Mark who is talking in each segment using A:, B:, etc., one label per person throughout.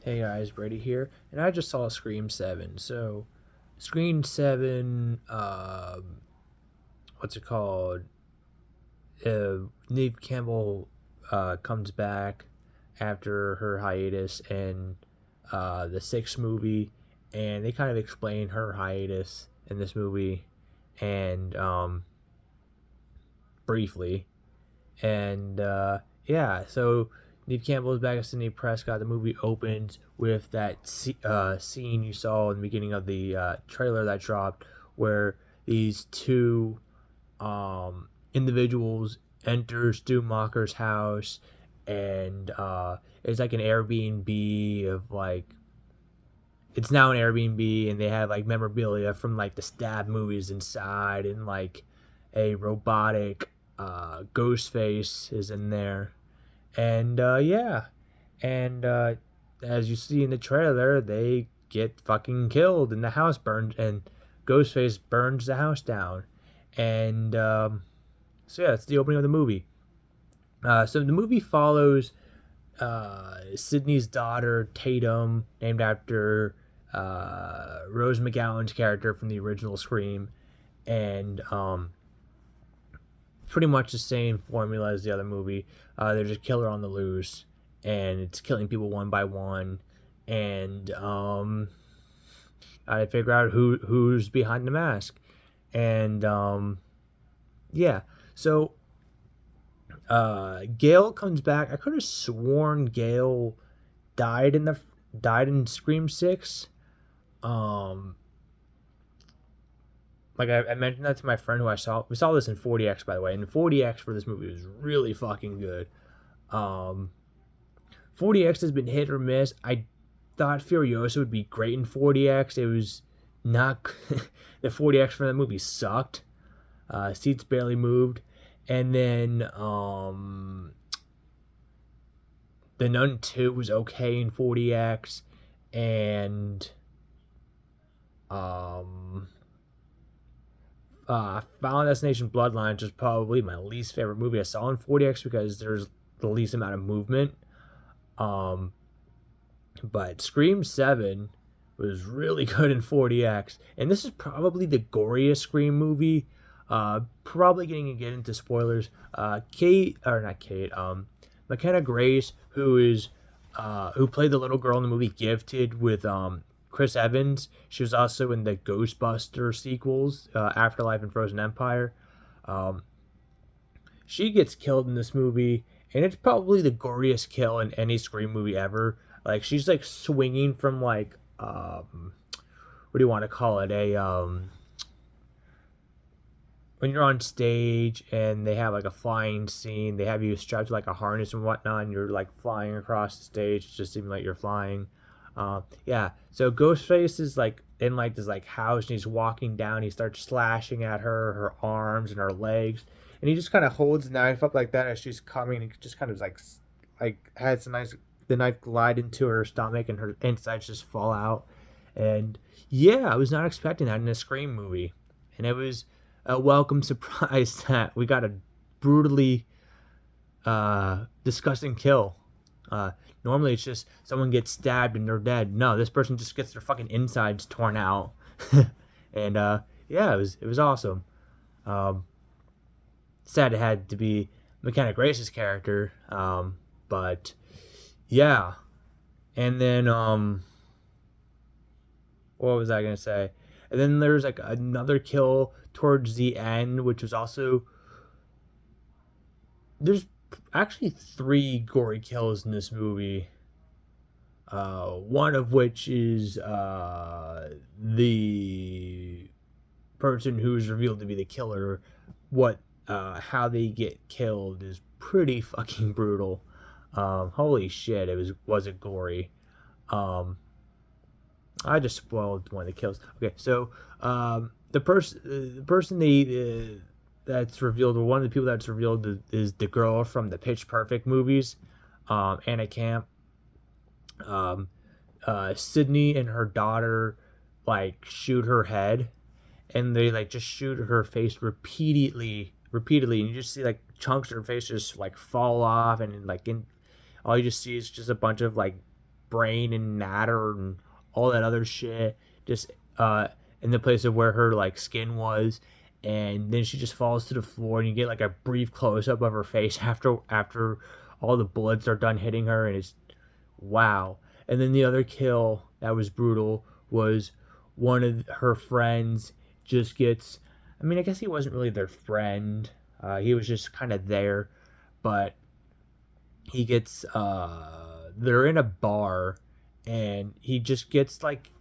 A: Hey guys, Brady here, and I just saw Scream 7. So, Scream 7, what's it called? Neve Campbell comes back after her hiatus in the sixth movie, and they kind of explain her hiatus in this movie, and briefly. And yeah, so Neve Campbell is back as Sidney Prescott. The movie opens with that scene you saw in the beginning of the trailer that dropped, where these two individuals enter Stu Macher's house, and it's like an Airbnb of like it's now an Airbnb, and they have like memorabilia from like the Stab movies inside, and like a robotic ghost face is in there, and yeah, and as you see in the trailer, they get fucking killed, and the house burns, and Ghostface burns the house down, and so yeah, it's the opening of the movie. So the movie follows Sydney's daughter Tatum, named after Rose McGowan's character from the original Scream, and pretty much the same formula as the other movie. There's a killer on the loose, and it's killing people one by one, and I figure out who's behind the mask, and yeah. So Gail comes back. I could have sworn Gail died in Scream 6. Um, like I mentioned that to my friend who we saw this in 40X, by the way, and 40X for this movie was really fucking good. 40X has been hit or miss. I thought Furiosa would be great in 40X. It was not. The 40X for that movie sucked. Seats barely moved, and then The Nun 2 was okay in 40X, and Final Destination Bloodlines was probably my least favorite movie I saw in 40X because there's the least amount of movement. But Scream 7 was really good in 40X, and this is probably the goriest Scream movie. Probably getting into spoilers. Kate, or not Kate, McKenna Grace, who played the little girl in the movie Gifted with Chris Evans. She was also in the Ghostbuster sequels, Afterlife and Frozen Empire. She gets killed in this movie, and it's probably the goriest kill in any Scream movie ever. Like, she's like swinging from like what do you want to call it, when you're on stage and they have like a flying scene, they have you strapped to like a harness and whatnot, and you're like flying across the stage, just even like you're flying. Yeah, so Ghostface is like in like this like house, and he's walking down. He starts slashing at her arms and her legs, and he just kind of holds the knife up like that as she's coming. And he just kind of like has the knife glide into her stomach, and her insides just fall out. And yeah, I was not expecting that in a Scream movie, and it was a welcome surprise that we got a brutally disgusting kill. Normally it's just someone gets stabbed and they're dead. No, this person just gets their fucking insides torn out. And yeah, it was awesome. Um, Sad it had to be McKenna Grace's character, but yeah. And then what was I gonna say? And then there's like another kill towards the end, which was also there's actually three gory kills in this movie. One of which is the person who is revealed to be the killer. How they get killed is pretty fucking brutal. Holy shit, was it gory. I just spoiled one of the kills. Okay, so the person that's revealed, or one of the people that's revealed, is the girl from the Pitch Perfect movies, Anna Camp. Sydney and her daughter like shoot her head, and they like just shoot her face repeatedly, and you just see like chunks of her face just like fall off, and like all you just see is just a bunch of like brain and matter and all that other shit just in the place of where her like skin was, and then she just falls to the floor, and you get like a brief close up of her face after all the bullets are done hitting her, and it's wow. And then the other kill that was brutal was one of her friends just gets. I mean, I guess he wasn't really their friend. He was just kind of there, but he gets. They're in a bar, and he just gets like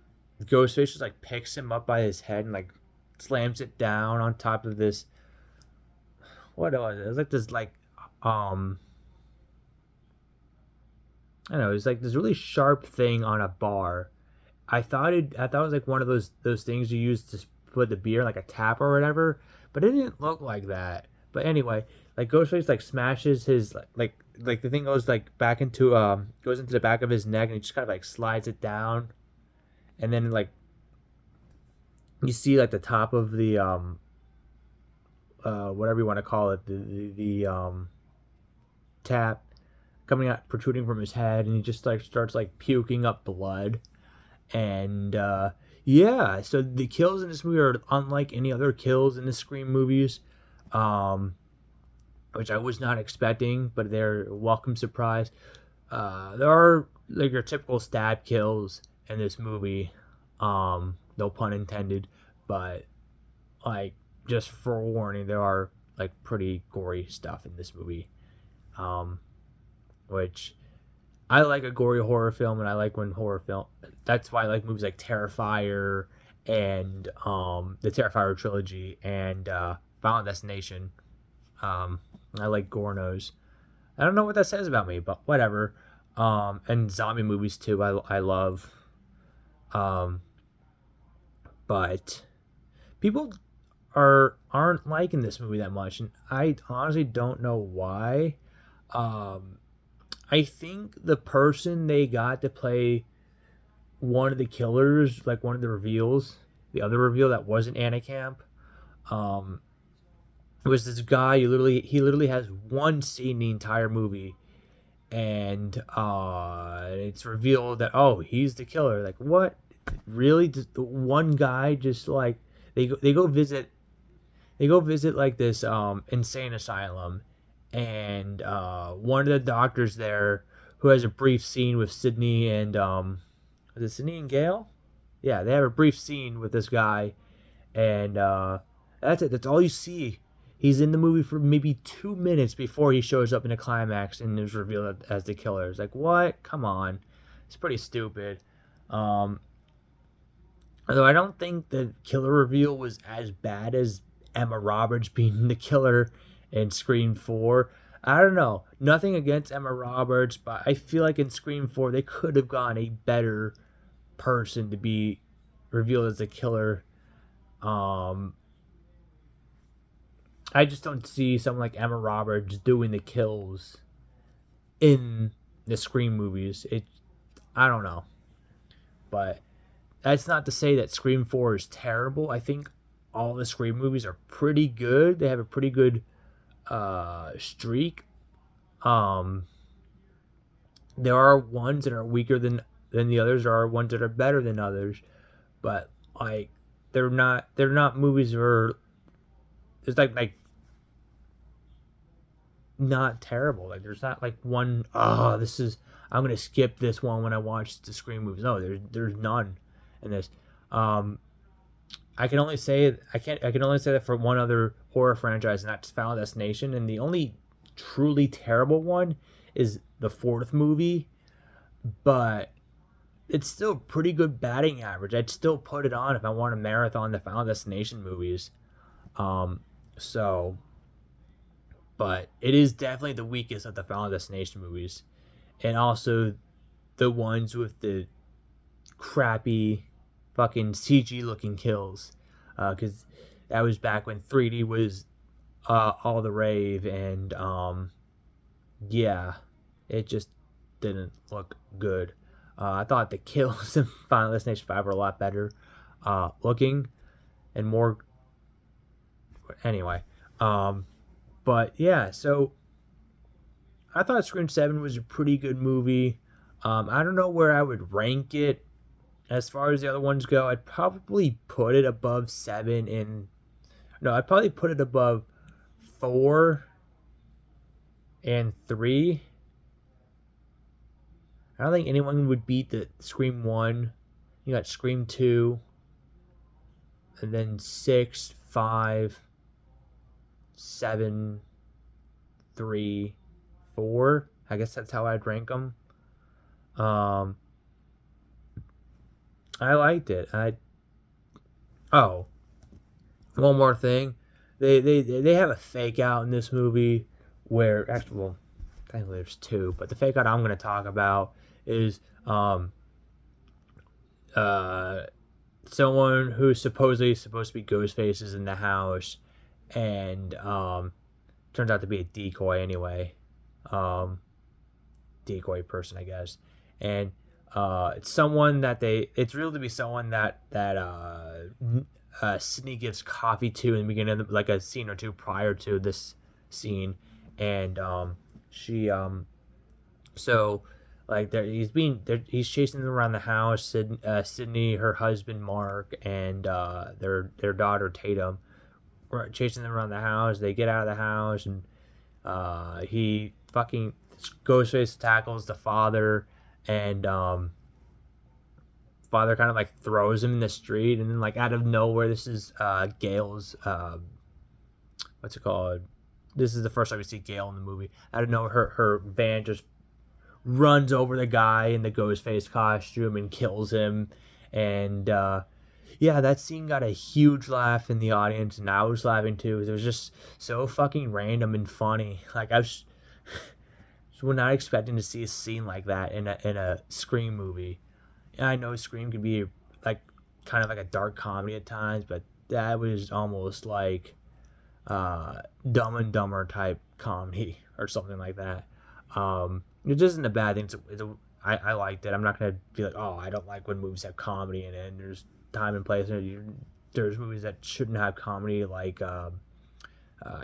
A: Ghostface just like picks him up by his head and like slams it down on top of this. What was it? It was like this like um I don't know. It's like this really sharp thing on a bar. I thought it was like one of those things you use to put the beer in, like a tap or whatever, but it didn't look like that. But anyway, like Ghostface like smashes his like the thing goes like back into goes into the back of his neck, and he just kind of like slides it down, and then like you see like the top of the whatever you want to call it, the tap coming out, protruding from his head, and he just like starts like puking up blood. And yeah, so the kills in this movie are unlike any other kills in the Scream movies, um, which I was not expecting, but they're a welcome surprise. There are like your typical stab kills in this movie, no pun intended, but like just for warning, there are like pretty gory stuff in this movie, um, which I like a gory horror film, and I like when horror film. That's why I like movies like Terrifier and the Terrifier trilogy and Final Destination. I like Gornos. I don't know what that says about me, but whatever. And zombie movies too. I love. Um, but people aren't liking this movie that much, and I honestly don't know why. Um, I think the person they got to play one of the killers, like one of the reveals, the other reveal that wasn't Anna Camp, um, was this guy. He literally has one scene in the entire movie, and it's revealed that he's the killer. Like what? Really? Just the one guy just like they go visit like this insane asylum, and one of the doctors there who has a brief scene with Sydney and is it Sydney and Gail? Yeah, they have a brief scene with this guy, and that's it. That's all you see. He's in the movie for maybe 2 minutes before he shows up in the climax and is revealed as the killer. It's like, what? Come on, it's pretty stupid. Um, Although I don't think the killer reveal was as bad as Emma Roberts being the killer in Scream 4. I don't know. Nothing against Emma Roberts, but I feel like in Scream 4 they could have gotten a better person to be revealed as the killer. Um, I just don't see someone like Emma Roberts doing the kills in the Scream movies. I don't know. But that's not to say that Scream 4 is terrible. I think all the Scream movies are pretty good. They have a pretty good streak. Um, there are ones that are weaker than the others. There are ones that are better than others, but like they're not movies where it's like not terrible. Like there's not like one. Oh, this is I'm gonna skip this one when I watch the Scream movies. No, there's none in this. Um, I can only say that for one other horror franchise, and that's Final Destination, and the only truly terrible one is the fourth movie, but it's still pretty good batting average. I'd still put it on if I want to marathon the Final Destination movies. Um, so, but it is definitely the weakest of the Final Destination movies, and also the ones with the crappy fucking CG looking kills, because that was back when 3D was all the rave, and yeah, it just didn't look good. I thought the kills in Final Destination 5 were a lot better looking and more. Anyway, but yeah, so I thought Scream 7 was a pretty good movie. I don't know where I would rank it as far as the other ones go. I'd probably put it above 7 and no, I'd probably put it above 4 and 3. I don't think anyone would beat the Scream 1. You got Scream 2, and then 6, 5, 7, 3, 4. I guess that's how I'd rank them. Um, I liked it. Oh, one more thing. They have a fake out in this movie where actually, well, I think there's two, but the fake out I'm going to talk about is uh someone who's supposedly supposed to be Ghostface is in the house, and turns out to be a decoy anyway, um, decoy person, I guess, and it's someone that it's real to be someone that Sydney gives coffee to in the beginning, of like a scene or two prior to this scene, and she so like he's chasing them around the house. Sydney, her husband Mark, and their daughter Tatum were chasing them around the house. They get out of the house, and he fucking Ghostface tackles the father, and father kind of like throws him in the street, and then like out of nowhere, this is Gail's what's it called? This is the first time we see Gail in the movie. Out of nowhere, her van just runs over the guy in the Ghostface costume and kills him. And yeah, that scene got a huge laugh in the audience, and I was laughing too. It was just so fucking random and funny. Like I was not expecting to see a scene like that in a Scream movie. And I know Scream can be like kind of like a dark comedy at times, but that was almost like Dumb and Dumber type comedy or something like that. It isn't a bad thing. I liked it. I'm not gonna be like, oh, I don't like when movies have comedy in it. And there's time and place. There's movies that shouldn't have comedy, like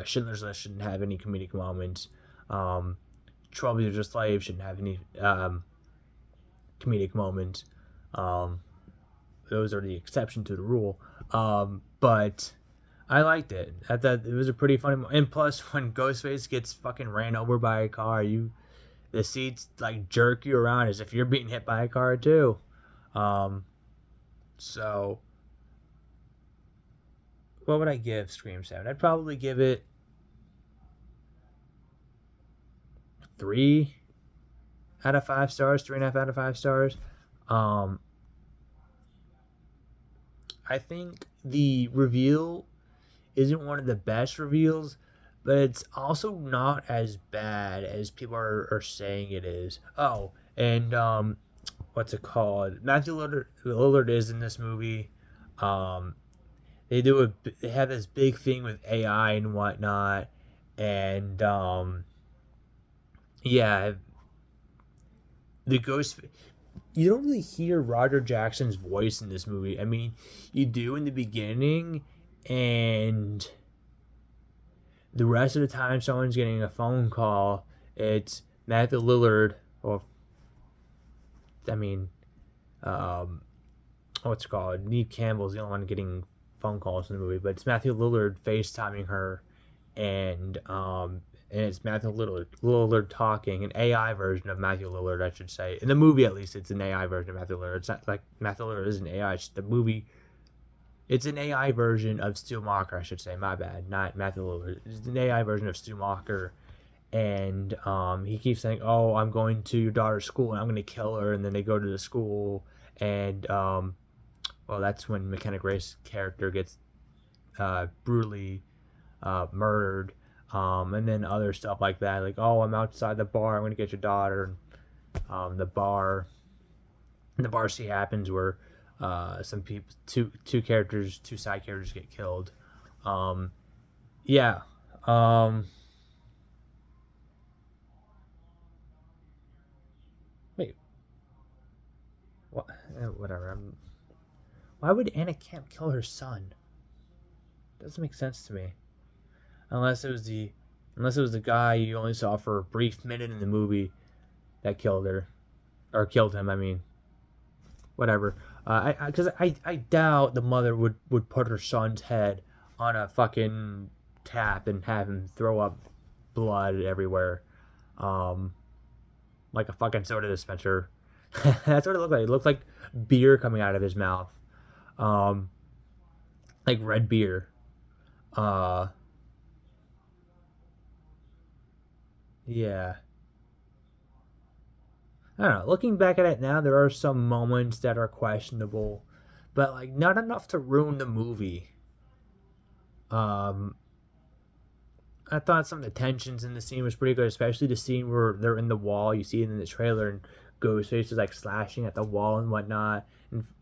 A: Schindler's List shouldn't have any comedic moments. 12 Years a Slave shouldn't have any comedic moments. Those are the exception to the rule. But I liked it. I thought it was a pretty funny and plus when Ghostface gets fucking ran over by a car, the seats like jerk you around as if you're being hit by a car too. So what would I give Scream 7? I'd probably give it 3 out of 5 stars, 3.5 out of 5 stars. I think the reveal isn't one of the best reveals, but it's also not as bad as people are saying it is. Oh, and what's it called? Matthew Lillard is in this movie. They have this big thing with AI and whatnot, and yeah, the ghost. You don't really hear Roger Jackson's voice in this movie. I mean, you do in the beginning, and the rest of the time someone's getting a phone call, it's Matthew Lillard, or I mean, what's it called? Neve Campbell's the only one getting phone calls in the movie, but it's Matthew Lillard FaceTiming her, and it's Matthew Lillard talking, an AI version of Matthew Lillard, I should say. In the movie, at least, it's an AI version of Matthew Lillard. It's not like Matthew Lillard is an AI. It's the movie. It's an AI version of Stu Macher, I should say. My bad, not Matthew Lillard. It's an AI version of Stu Macher, and he keeps saying, "Oh, I'm going to your daughter's school, and I'm going to kill her." And then they go to the school, and well, that's when McKenna Grace's character gets brutally murdered. And then other stuff like that, like, oh, I'm outside the bar, I'm gonna get your daughter. And the bar scene happens where some people, two side characters get killed. Yeah. Wait, what? Whatever. Why would Anna Camp kill her son? Doesn't make sense to me. Unless it was the guy you only saw for a brief minute in the movie that killed her. or killed him. I mean, whatever. I doubt the mother would put her son's head on a fucking tap and have him throw up blood everywhere, um, like a fucking soda dispenser. That's what it looked like. It looked like beer coming out of his mouth, um, like red beer. Uh, yeah. I don't know. Looking back at it now, there are some moments that are questionable, but like not enough to ruin the movie. Um, I thought some of the tensions in the scene was pretty good, especially the scene where they're in the wall. You see it in the trailer, and Ghostface is like slashing at the wall and whatnot,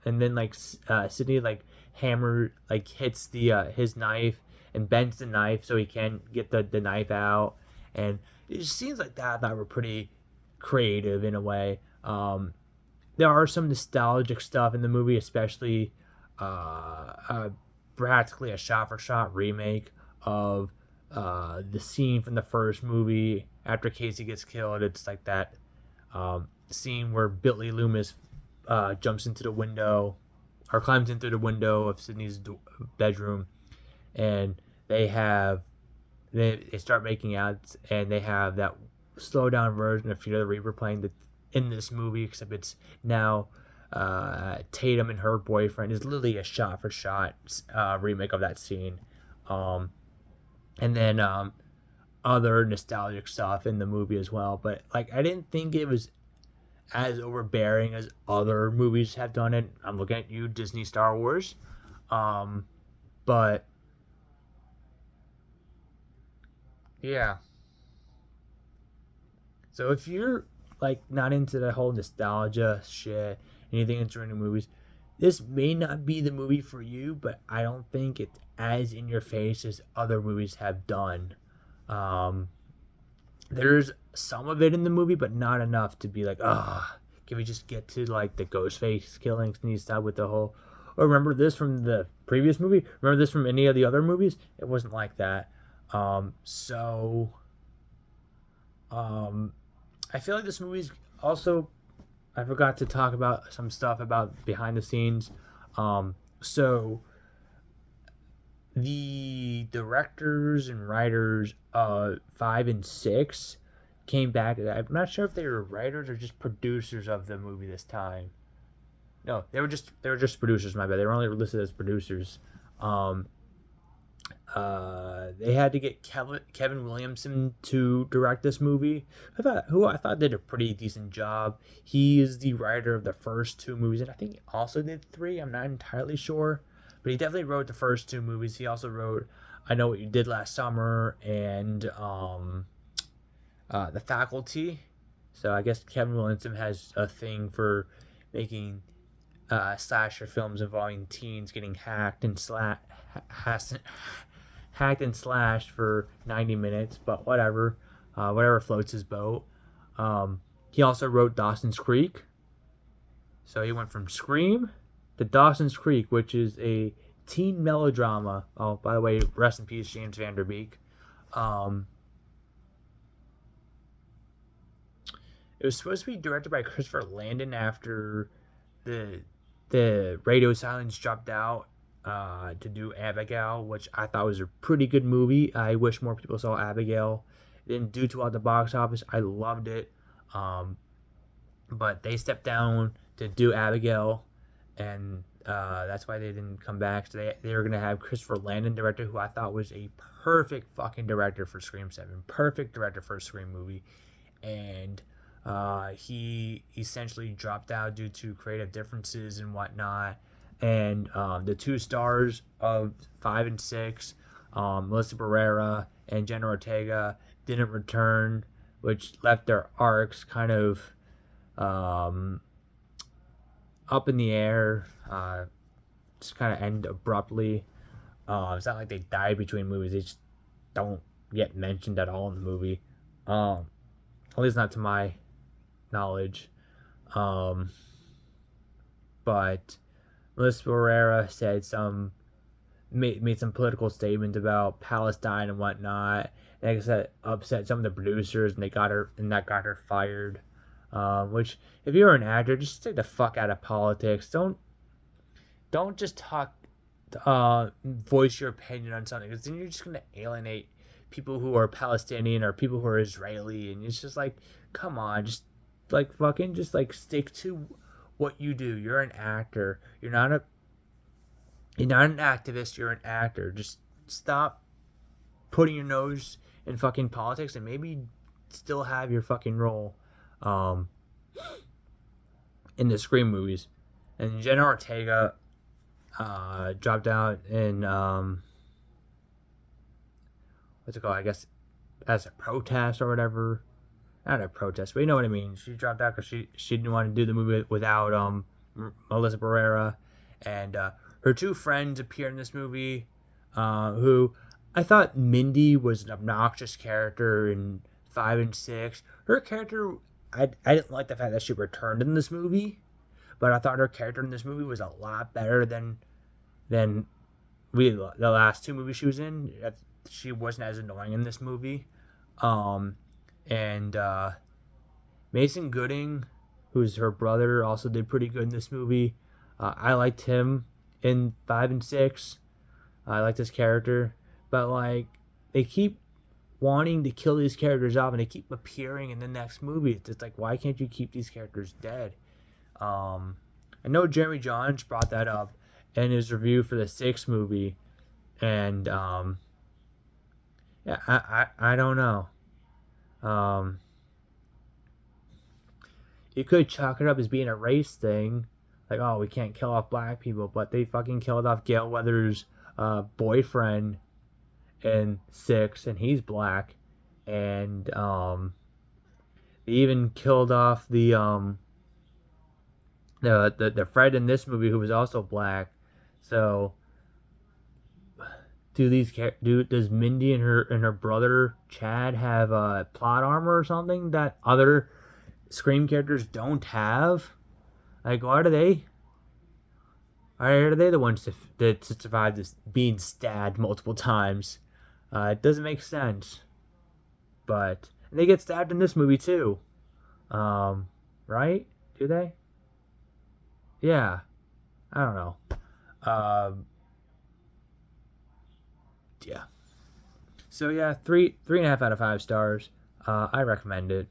A: and then like Sydney like hammer like hits the his knife and bends the knife so he can't get the knife out, and it just seems like that I thought were pretty creative in a way. There are some nostalgic stuff in the movie, especially uh, practically a shot for shot remake of the scene from the first movie after Casey gets killed. It's like that scene where Billy Loomis jumps into the window or climbs in through the window of Sydney's bedroom, and they have they start making out, and they have that slow down version of Fear the Reaper playing in this movie, except it's now Tatum and her boyfriend. Is literally a shot for shot remake of that scene. Um, and then other nostalgic stuff in the movie as well. But like, I didn't think it was as overbearing as other movies have done it. I'm looking at you, Disney Star Wars. Um, but yeah. So if you're like not into the whole nostalgia shit, anything concerning movies, this may not be the movie for you. But I don't think it's as in your face as other movies have done. Um, there's some of it in the movie, but not enough to be like, ah, can we just get to like the Ghostface killings and stop with the whole? Or remember this from the previous movie? Remember this from any of the other movies? It wasn't like that. So um, I feel like this movie's also. I forgot to talk about some stuff about behind the scenes. So the directors and writers 5 and 6 came back. I'm not sure if they were writers or just producers of the movie this time. No, they were just producers. My bad. They were only listed as producers. Um, they had to get Kevin Williamson to direct this movie. I thought did a pretty decent job. He is the writer of the first two movies, and I think he also did three. I'm not entirely sure, but he definitely wrote the first two movies. He also wrote "I Know What You Did Last Summer" and "The Faculty." So I guess Kevin Williamson has a thing for making slasher films involving teens getting hacked and slashed for 90 minutes, but whatever. Whatever floats his boat. He also wrote Dawson's Creek. So he went from Scream to Dawson's Creek, which is a teen melodrama. Oh, by the way, rest in peace, James Van Der Beek. Um, it was supposed to be directed by Christopher Landon after the the radio silence dropped out to do Abigail, which I thought was a pretty good movie. I wish more people saw Abigail. It didn't do too well at the box office. I loved it. Um, but they stepped down to do Abigail, and that's why they didn't come back. So they were going to have Christopher Landon director, who I thought was a perfect fucking director for Scream 7. Perfect director for a Scream movie. And he essentially dropped out due to creative differences and whatnot. And the two stars of 5 and 6, Melissa Barrera and Jenna Ortega, didn't return, which left their arcs kind of up in the air. Just kind of end abruptly. It's not like they died between movies; they just don't get mentioned at all in the movie. At least not to my knowledge. But Melissa Barrera made some political statements about Palestine and whatnot. And I guess that upset some of the producers, and that got her fired. Which, if you're an actor, just stay the fuck out of politics. Don't just talk, voice your opinion on something, because then you're just gonna alienate people who are Palestinian or people who are Israeli, and it's just like, come on, just like fucking, just like stick to what you do. You're an actor. You're not an activist. You're an actor. Just stop putting your nose in fucking politics and maybe still have your fucking role, um, in the Scream movies. And Jenna Ortega dropped out in, what's it called? I guess as a protest or whatever. Not a protest, but you know what I mean. She dropped out because she didn't want to do the movie without Melissa Barrera, and her two friends appear in this movie. Who I thought Mindy was an obnoxious character in 5 and 6. Her character, I didn't like the fact that she returned in this movie, but I thought her character in this movie was a lot better than the last two movies she was in. She wasn't as annoying in this movie. And Mason Gooding, who's her brother, also did pretty good in this movie. I liked him in 5 and 6. I liked his character, but like they keep wanting to kill these characters off, and they keep appearing in the next movie. It's like, why can't you keep these characters dead? I know Jeremy Johns brought that up in his review for the 6th movie, and yeah, I don't know. You could chalk it up as being a race thing, like, oh, we can't kill off black people, but they fucking killed off Gail Weathers' boyfriend in 6, and he's black, and they even killed off the Fred in this movie, who was also black. So does Mindy and her brother Chad have plot armor or something that other Scream characters don't have? Like, why are they? Are they the ones that survived this being stabbed multiple times? It doesn't make sense. But and they get stabbed in this movie too. Right? Do they? Yeah. I don't know. Yeah. So yeah, three and a half out of 5 stars. I recommend it.